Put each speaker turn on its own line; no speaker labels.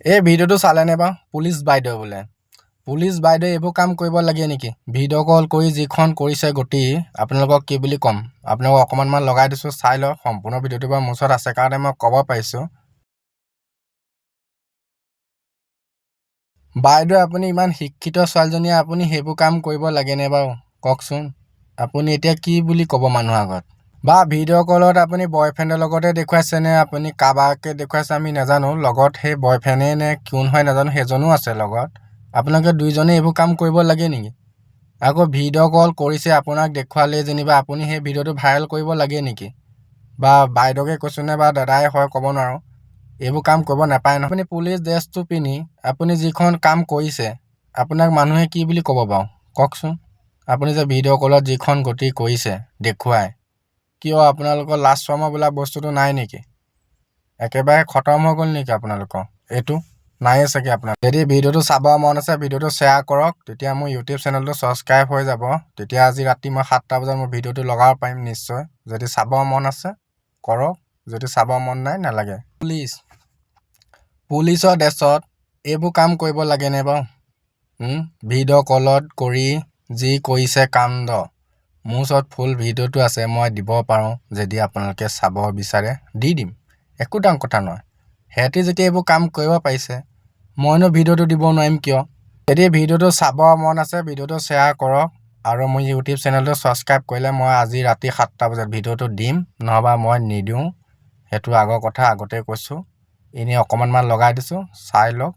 এই ভিডিঅ'টো চালেনে বাৰু পুলিচ বাইদেউ বোলে পুলিচ বাইদেউ এইবোৰ কাম কৰিব লাগে নেকি? ভিডিঅ' কল কৰি যিখন কৰিছে গতি আপোনালোকক কি বুলি ক'ম, আপোনালোকক অকণমান লগাই দিছোঁ, চাই লওক। সম্পূৰ্ণ ভিডিঅ'টো বাৰু মোৰ ওচৰত আছে কাৰণে মই ক'ব পাৰিছোঁ। বাইদেউ আপুনি ইমান শিক্ষিত ছোৱালীজনীয়ে আপুনি সেইবোৰ কাম কৰিব লাগেনে বাৰু কওকচোন? আপুনি এতিয়া কি বুলি ক'ব মানুহৰ আগত? বা ভিডিঅ' কলত আপুনি বয়ফ্ৰেণ্ডৰ লগতে দেখুৱাইছে নে আপুনি কাৰোবাকে দেখুৱাইছে আমি নাজানো, লগত সেই বয়ফ্ৰেণ্ডে নে কোন হয় নাজানো সেইজনো আছে লগত। আপোনালোকে দুইজনে এইবোৰ কাম কৰিব লাগে নেকি? আকৌ ভিডিঅ' কল কৰিছে আপোনাক দেখুৱালেই যেনিবা আপুনি সেই ভিডিঅ'টো ভাইৰেল কৰিব লাগে নেকি? বা বাইদেউকে কৈছোঁ নে বা দাদাই হয় ক'ব নোৱাৰোঁ, এইবোৰ কাম কৰিব নাপায় নহয়। আপুনি পুলিচ ড্ৰেছটো পিন্ধি আপুনি যিখন কাম কৰিছে আপোনাক মানুহে কি বুলি ক'ব বাৰু কওকচোন? আপুনি যে ভিডিঅ' কলত যিখন গতি কৰিছে দেখুৱাই, কিয় আপোনালোকৰ লাজ শৰম বোলা বস্তুটো নাই নেকি? একেবাৰে খতম হৈ গ'ল নেকি আপোনালোকৰ? এইটো নাইয়ে চাগে আপোনাৰ। যদি ভিডিঅ'টো চাব মন আছে ভিডিঅ'টো শ্বেয়াৰ কৰক, তেতিয়া মোৰ ইউটিউব চেনেলটো ছাবস্ক্ৰাইব হৈ যাব। তেতিয়া আজি ৰাতি মই 7টা বজাত মোৰ ভিডিঅ'টো লগাব পাৰিম নিশ্চয়। যদি চাব মন আছে কৰক, যদি চাব মন নাই নালাগে। পুলিচৰ ড্ৰেছত এইবোৰ কাম কৰিব লাগেনে বাৰু? ভিডিঅ' কলত কৰি যি কৰিছে কাণ্ড, মোৰ ওচৰত ফুল ভিডিঅ'টো আছে, মই দিব পাৰোঁ। যদি আপোনালোকে চাব বিচাৰে দি দিম, একো ডাঙৰ কথা নহয়। সিহঁতি যেতিয়া এইবোৰ কাম কৰিব পাৰিছে মইনো ভিডিঅ'টো দিব নোৱাৰিম কিয়? যদি ভিডিঅ'টো চাব মন আছে ভিডিঅ'টো শ্বেয়াৰ কৰক, আৰু মোৰ ইউটিউব চেনেলটো ছাবস্ক্ৰাইব কৰিলে মই আজি ৰাতি 7টা বজাত ভিডিঅ'টো দিম, নহ'বা মই নিদিওঁ। সেইটো আগৰ কথা আগতে কৈছোঁ। এনেই অকণমান লগাই দিছোঁ, চাই লওক।